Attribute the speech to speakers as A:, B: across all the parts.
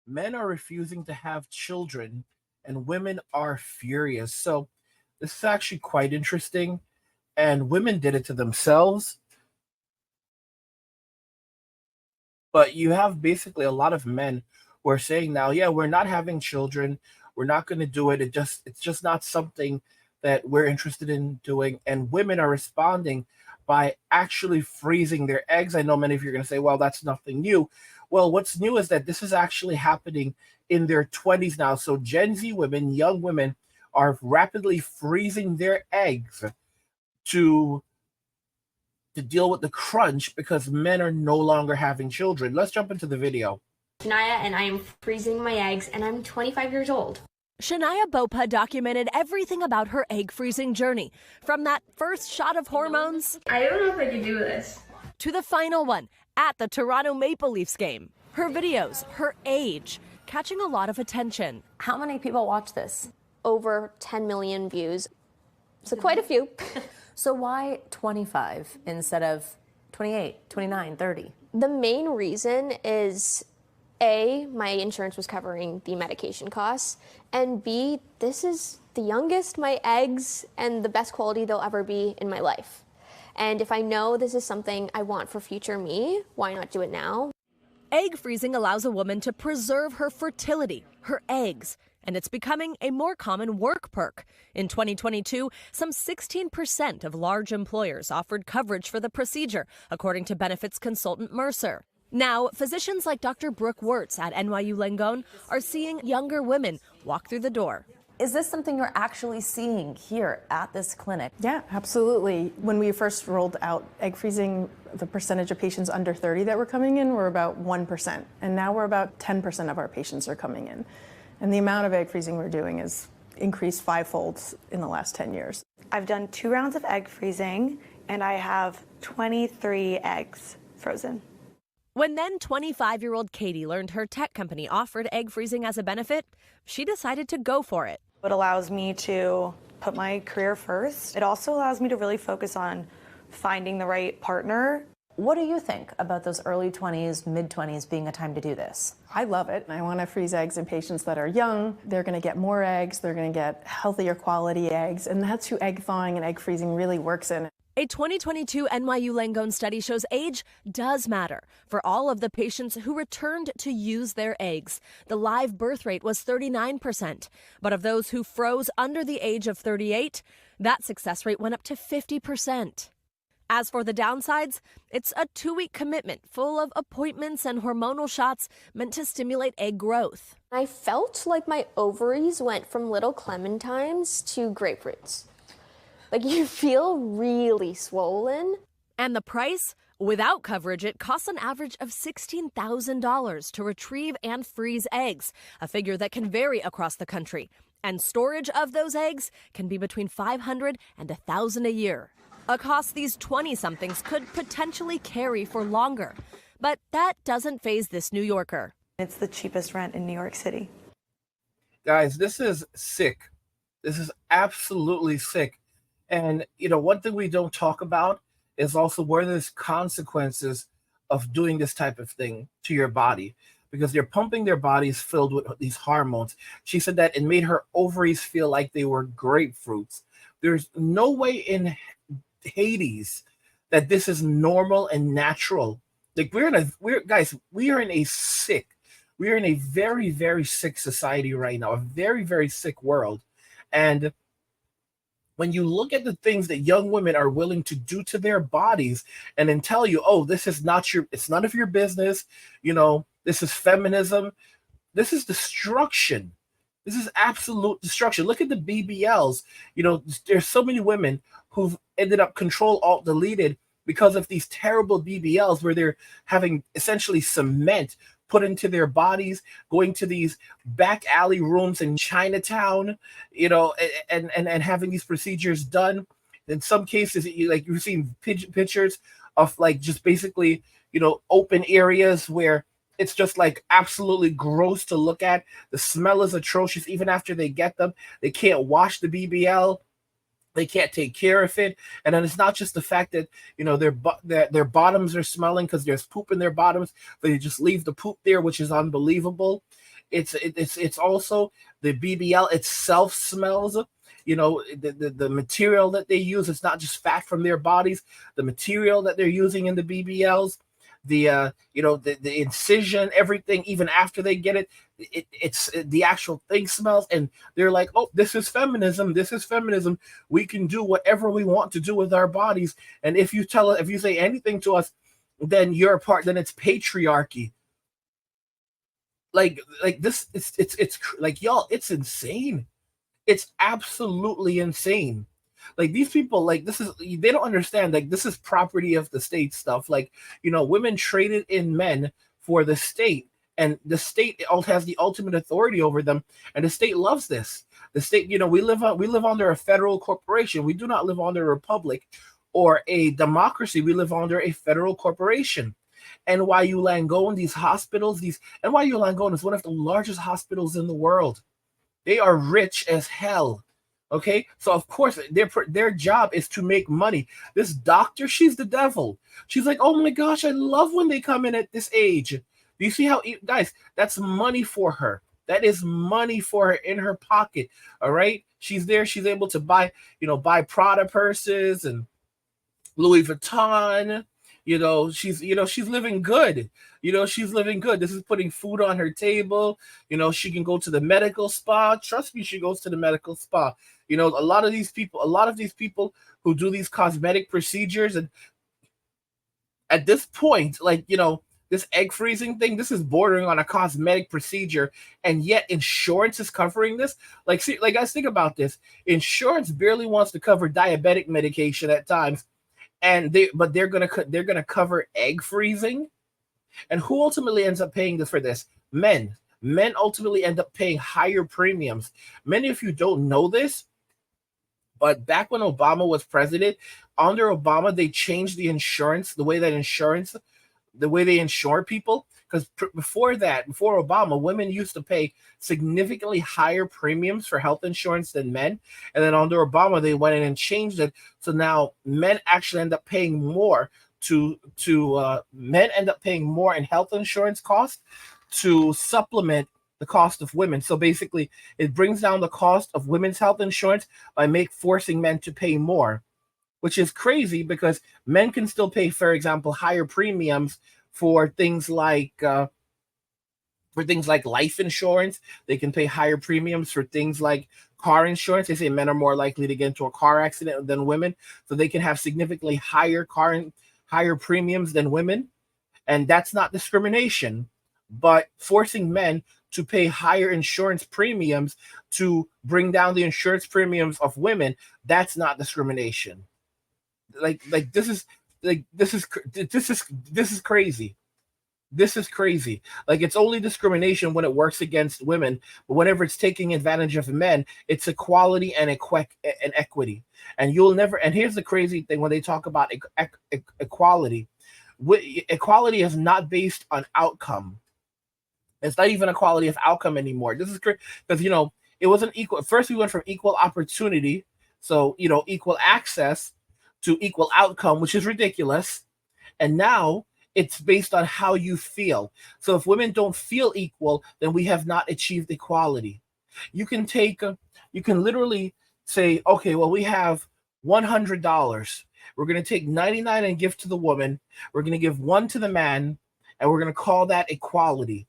A: Men are refusing to have children, and women are furious. So this is actually quite interesting. And women did it to themselves, but you have basically a lot of men who are saying now, yeah, we're not having children, we're not going to do it. It's just not something that we're interested in doing. And women are responding by actually freezing their eggs. I know many of you are going to say, well, that's nothing new. Well, what's new is that this is actually happening in their 20s now. So Gen Z women, young women, are rapidly freezing their eggs to deal with the crunch because men are no longer having children. Let's jump into the video.
B: Shania, and I am freezing my eggs, and I'm 25 years old.
C: Shania Bopa documented everything about her egg freezing journey, from that first shot of hormones
B: I don't know if I can do this.
C: to the final one at the Toronto Maple Leafs game. Her videos, her age, catching a lot of attention.
D: How many people watch this?
E: Over 10 million views. So quite a few.
D: So why 25 instead of 28, 29, 30?
E: The main reason is A, my insurance was covering the medication costs, and B, this is the youngest my eggs and the best quality they'll ever be in my life. And if I know this is something I want for future me, why not do it now?
C: Egg freezing allows a woman to preserve her fertility, her eggs, and it's becoming a more common work perk. In 2022, some 16% of large employers offered coverage for the procedure, according to benefits consultant Mercer. Now, physicians like Dr. Brooke Wirtz at NYU Langone are seeing younger women walk through the door.
D: Is this something you're actually seeing here at this clinic?
F: Yeah, absolutely. When we first rolled out egg freezing, the percentage of patients under 30 that were coming in were about 1%. And now we're about 10% of our patients are coming in. And the amount of egg freezing we're doing is increased fivefold in the last 10 years.
G: I've done 2 rounds of egg freezing, and I have 23 eggs frozen.
C: When then 25-year-old Katie learned her tech company offered egg freezing as a benefit, she decided to go for it.
G: It allows me to put my career first. It also allows me to really focus on finding the right partner.
D: What do you think about those early 20s, mid 20s being a time to do this?
F: I love it. I want to freeze eggs in patients that are young. They're going to get more eggs. They're going to get healthier quality eggs. And that's who egg thawing and egg freezing really works in.
C: A 2022 NYU Langone study shows age does matter. For all of the patients who returned to use their eggs, the live birth rate was 39%. But of those who froze under the age of 38, that success rate went up to 50%. As for the downsides, it's a 2-week commitment full of appointments and hormonal shots meant to stimulate egg growth.
E: I felt like my ovaries went from little clementines to grapefruits. Like, you feel really swollen.
C: And the price? Without coverage, it costs an average of $16,000 to retrieve and freeze eggs, a figure that can vary across the country. And storage of those eggs can be between $500 and $1,000 a year. A cost these 20-somethings could potentially carry for longer. But that doesn't faze this New Yorker.
G: It's the cheapest rent in New York City.
A: Guys, this is sick. This is absolutely sick. And, one thing we don't talk about is also where there's consequences of doing this type of thing to your body, because they're pumping their bodies filled with these hormones. She said that it made her ovaries feel like they were grapefruits. There's no way in Hades that this is normal and natural. Like, we are in a very, very sick society right now, a very, very sick world. And when you look at the things that young women are willing to do to their bodies and then tell you, oh, it's none of your business, this is feminism, this is destruction. This is absolute destruction. Look at the BBLs. There's so many women who've ended up Control-Alt-Deleted because of these terrible BBLs where they're having essentially cement put into their bodies, going to these back alley rooms in Chinatown, and having these procedures done. In some cases, you're seeing pictures of just basically, open areas where it's just absolutely gross to look at. The smell is atrocious. Even after they get them, they can't wash the BBL. They can't take care of it. And then it's not just the fact that, their bottoms are smelling because there's poop in their bottoms. They just leave the poop there, which is unbelievable. It's also the BBL itself smells. The material that they use, it's not just fat from their bodies. The material that they're using in the BBLs, the incision, everything, even after they get it, it's the actual thing smells, and they're like, oh, this is feminism. This is feminism. We can do whatever we want to do with our bodies, and if you say anything to us, then you're a part. Then it's patriarchy. Like this, it's like, y'all, it's insane. It's absolutely insane. Like, these people, like, this is, they don't understand, like, this is property of the state stuff. Like, women traded in men for the state, and the state has the ultimate authority over them, and the state loves this. The state, we live under a federal corporation. We do not live under a republic or a democracy. We live under a federal corporation. NYU Langone, these hospitals, NYU Langone is one of the largest hospitals in the world. They are rich as hell. Okay, so of course their job is to make money. This doctor, she's the devil. She's like, oh my gosh, I love when they come in at this age. Do you see how, guys? That's money for her. That is money for her in her pocket. All right, she's there. She's able to buy Prada purses and Louis Vuitton. She's living good. She's living good. This is putting food on her table. She can go to the medical spa. Trust me, she goes to the medical spa. A lot of these people who do these cosmetic procedures, and at this point, like, this egg freezing thing, this is bordering on a cosmetic procedure, and yet insurance is covering this. Like, see, like, guys, think about this. Insurance barely wants to cover diabetic medication at times, and they're gonna cover egg freezing. And who ultimately ends up paying for this? Men ultimately end up paying higher premiums. Many of you don't know this, but back when Obama was president, under Obama, they changed the insurance, the way they insure people. Because before Obama, women used to pay significantly higher premiums for health insurance than men. And then under Obama, they went in and changed it. So now men actually end up paying more men end up paying more in health insurance costs to supplement the cost of women. So basically, it brings down the cost of women's health insurance by forcing men to pay more, which is crazy because men can still pay, for example, higher premiums for things like life insurance. They can pay higher premiums for things like car insurance. They say men are more likely to get into a car accident than women, so they can have significantly higher premiums than women. And that's not discrimination, but forcing men to pay higher insurance premiums to bring down the insurance premiums of women, that's not discrimination. This is crazy. This is crazy. Like, it's only discrimination when it works against women, but whenever it's taking advantage of men, it's equality and equity. And you'll never. And here's the crazy thing: when they talk about equality, equality is not based on outcome. It's not even equality of outcome anymore. This is because it wasn't equal. First, we went from equal opportunity, so equal access, to equal outcome, which is ridiculous. And now it's based on how you feel. So if women don't feel equal, then we have not achieved equality. You can literally say, okay, well, we have $100. We're going to take 99 and give to the woman. We're going to give one to the man, and we're going to call that equality.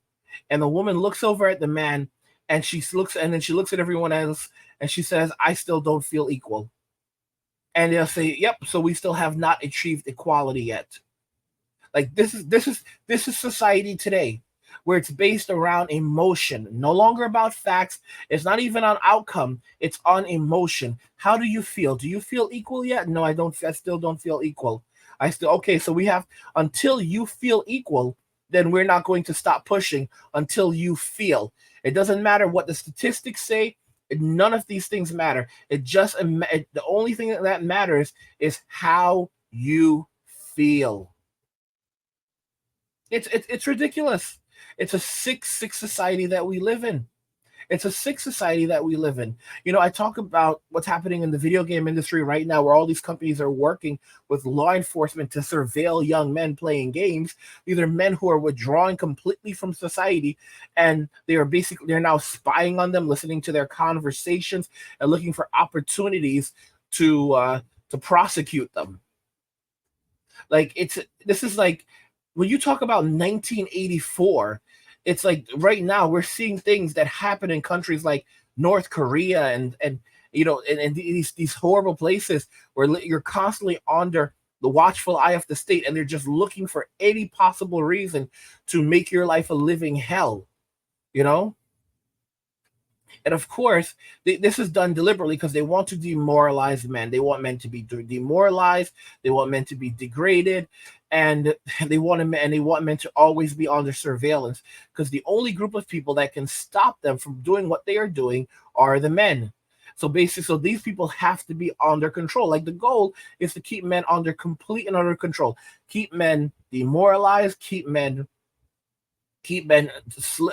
A: And the woman looks over at the man, and then she looks at everyone else, and she says, I still don't feel equal. And they'll say, yep, so we still have not achieved equality yet. Like, this is society today, where it's based around emotion, no longer about facts. It's not even on outcome. It's on emotion. How do you feel? Do you feel equal yet? No, I don't. I still don't feel equal. Okay, so we have until you feel equal, then we're not going to stop pushing until you feel. It doesn't matter what the statistics say. None of these things matter. The only thing that matters is how you feel. It's ridiculous. It's a sick society that we live in. It's a sick society that we live in. I talk about what's happening in the video game industry right now, where all these companies are working with law enforcement to surveil young men playing games. These are men who are withdrawing completely from society, and they're now spying on them, listening to their conversations, and looking for opportunities to prosecute them. Like this is like when you talk about 1984, it's like right now we're seeing things that happen in countries like North Korea and these horrible places where you're constantly under the watchful eye of the state, and they're just looking for any possible reason to make your life a living hell, you know? And of course, this is done deliberately because they want to demoralize men. They want men to be demoralized. They want men to be degraded, and they want men to always be under surveillance. Because the only group of people that can stop them from doing what they are doing are the men. So basically, so these people have to be under control. Like the goal is to keep men under complete and utter control. Keep men demoralized. Keep men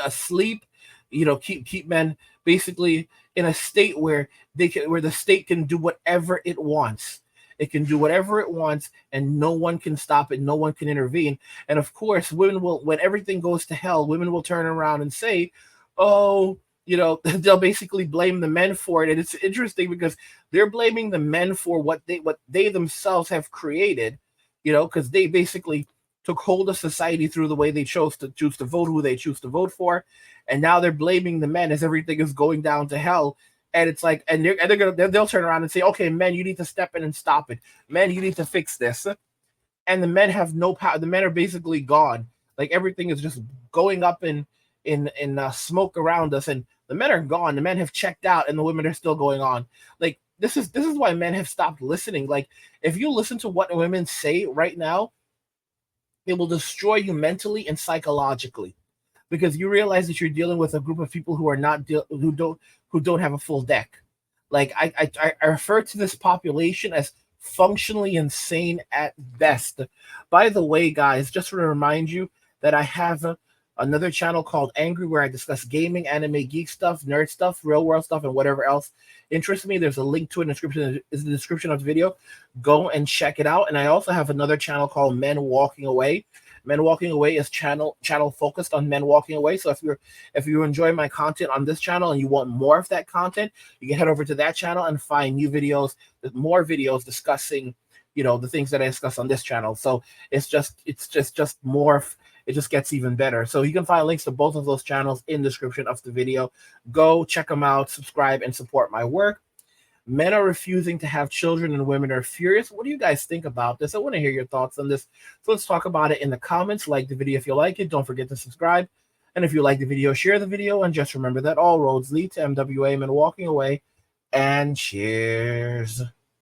A: asleep. Keep men basically in a state where the state can do whatever it wants. It can do whatever it wants, and no one can stop it. No one can intervene. And of course, when everything goes to hell, women will turn around and say, "Oh, they'll basically blame the men for it." And it's interesting because they're blaming the men for what they themselves have created, because they basically took hold of society through the way they choose to vote, who they choose to vote for, and now they're blaming the men as everything is going down to hell. And it's like, and they'll turn around and say, "Okay, men, you need to step in and stop it. Men, you need to fix this." And the men have no power. The men are basically gone. Like everything is just going up in smoke around us, and the men are gone. The men have checked out, and the women are still going on. Like this is why men have stopped listening. Like if you listen to what women say right now, it will destroy you mentally and psychologically, because you realize that you're dealing with a group of people who are not who don't have a full deck. Like I refer to this population as functionally insane at best. By the way, guys, just to remind you that I have another channel called Angry, where I discuss gaming, anime, geek stuff, nerd stuff, real world stuff, and whatever else interests me. There's a link to it in the description of the video. Go and check it out. And I also have another channel called Men Walking Away. Men Walking Away is channel focused on men walking away. So if you enjoy my content on this channel and you want more of that content, you can head over to that channel and find more videos discussing, the things that I discuss on this channel. So it's just more. It just gets even better. So you can find links to both of those channels in the description of the video. Go check them out, subscribe, and support my work. Men are refusing to have children and women are furious. What do you guys think about this? I want to hear your thoughts on this. So let's talk about it in the comments. Like the video if you like it. Don't forget to subscribe. And if you like the video, share the video. And just remember that all roads lead to MWA, Men Walking Away. And cheers.